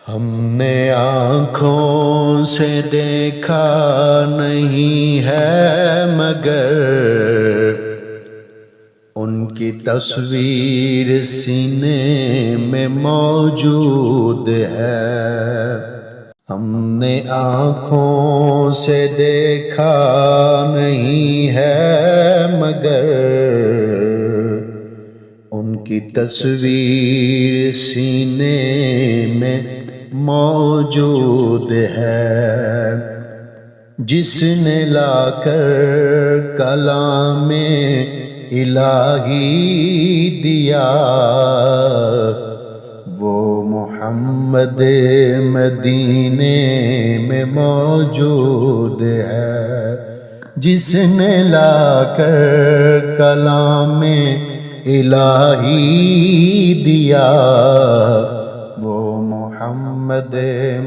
ہم نے آنکھوں سے دیکھا نہیں ہے مگر ان کی تصویر سینے میں موجود ہے۔ ہم نے آنکھوں سے دیکھا نہیں ہے مگر ان کی تصویر سینے میں موجود ہے۔ جس نے لا کر کلام الہی دیا وہ محمد مدینے میں موجود ہے۔ جس نے لا کر کلام الہی دیا وہ محمد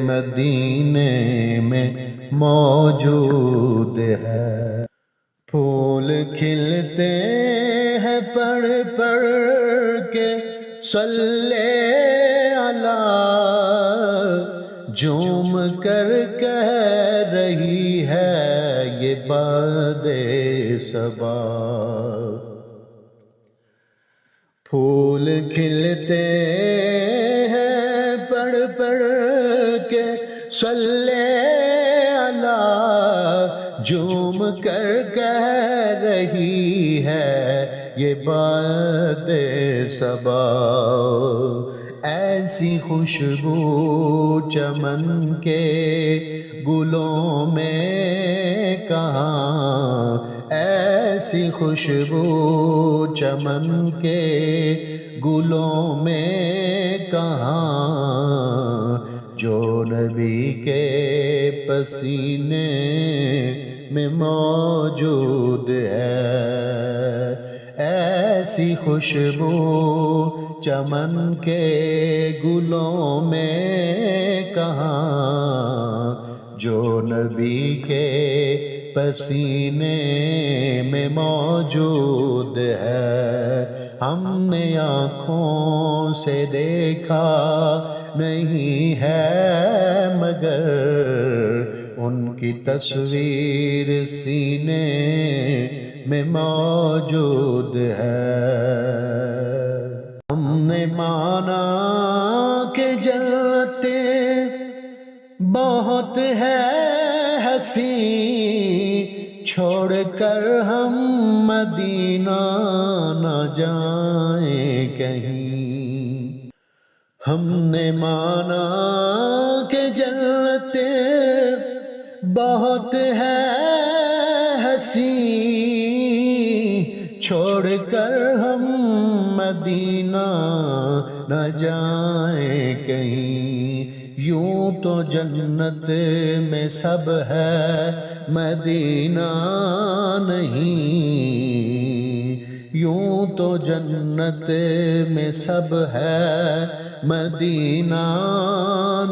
مدینے میں موجود ہے۔ پھول کھلتے ہیں پڑھ پڑھ کے صلی علی، جھوم کر کہہ رہی ہے یہ باد صبا۔ پھول کھلتے ہیں پڑھ پڑھ کے صلی علی، جھوم کر کہہ رہی ہے یہ باد صبا۔ ایسی خوشبو چمن کے گلوں میں کہاں، ایسی خوشبو چمن کے گلوں میں کہاں جو نبی کے پسینے میں موجود ہے۔ ایسی خوشبو چمن کے گلوں میں کہاں جو نبی کے پسینے میں موجود ہے۔ ہم نے آنکھوں سے دیکھا نہیں ہے مگر ان کی تصویر سینے میں موجود ہے۔ ہم نے مانا کہ جنتیں بہت ہے ہنسی، چھوڑ کر ہم مدینہ نہ جائیں کہیں۔ ہم نے مانا کہ جنتیں بہت ہے ہنسی، چھوڑ کر ہم مدینہ نہ جائیں کہیں۔ یوں تو جنت میں سب ہے مدینہ نہیں، یوں تو جنت میں سب ہے مدینہ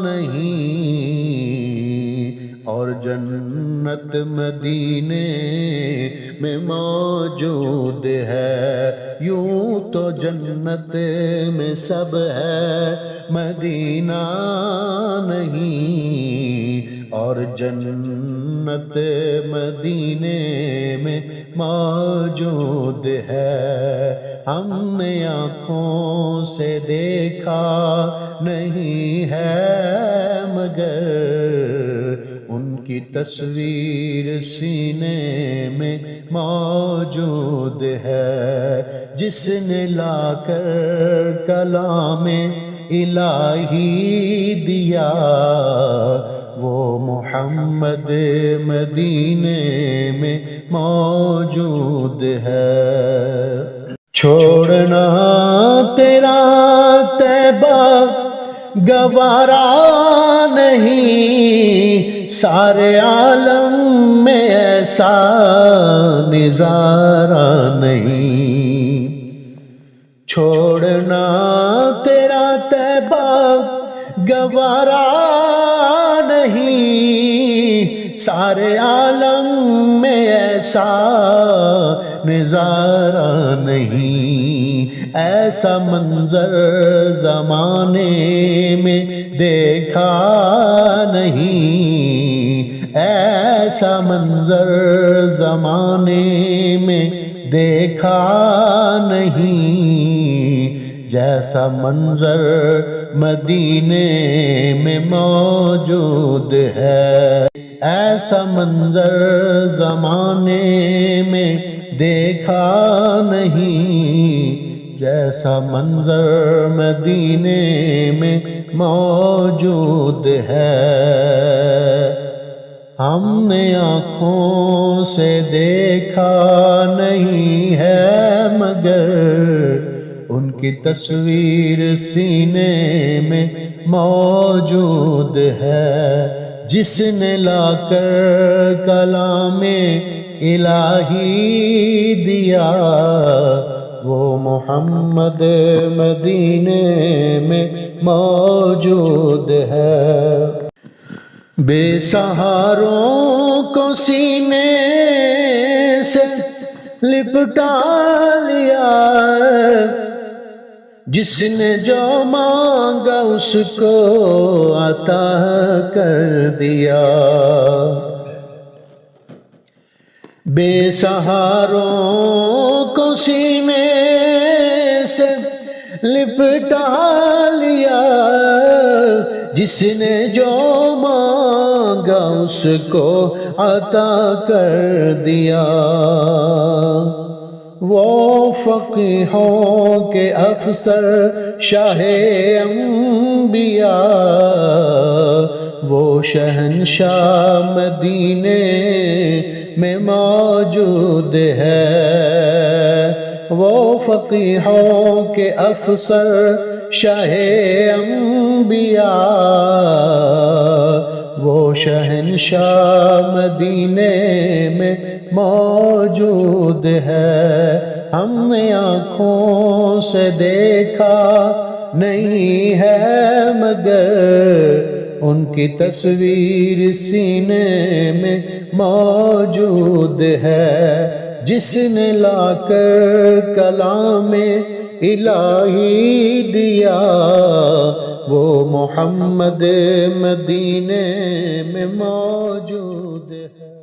نہیں، اور جنت مدینے میں موجود ہے۔ یوں تو جنت میں سب ہے مدینہ نہیں، اور جنت مدینے میں موجود ہے۔ ہم نے آنکھوں سے دیکھا نہیں ہے مگر ان کی تصویر سینے میں موجود ہے۔ جس نے لا کر کلام الہی دیا وہ محمد مدینے میں موجود ہے۔ چھوڑنا تیرا طیبہ گوارا نہیں، سارے عالم میں ایسا نظارہ نہیں۔ چھوڑنا تیرا طیبہ گوارا نہیں، سارے عالم میں ایسا نظارہ نہیں۔ ایسا منظر زمانے میں دیکھا نہیں، ایسا منظر زمانے میں دیکھا نہیں، جیسا منظر مدینے میں موجود ہے، ایسا منظر زمانے میں دیکھا نہیں، جیسا منظر مدینے میں موجود ہے۔ ہم نے آنکھوں سے دیکھا نہیں ہے مگر ان کی تصویر سینے میں موجود ہے، جس نے لا کر کلام الہی دیا وہ محمد مدینے میں موجود ہے۔ بے سہاروں کو سینے سے لپٹا لیا، جس نے جو مانگا اس کو عطا کر دیا، بے سہاروں کو سینے سے لپٹا لیا، جس نے جو مانگا اس کو عطا کر دیا، وہ فقیہوں کے افسر شاہ انبیاء، وہ شہنشاہ مدینے میں موجود ہے، وہ فقیہوں کے افسر شاہ انبیاء، وہ شہنشاہ مدینے میں موجود ہے۔ ہم نے آنکھوں سے دیکھا نہیں ہے مگر ان کی تصویر سینے میں موجود ہے، جس نے لا کر کلام الہی دیا وہ محمد مدینے میں موجود ہے۔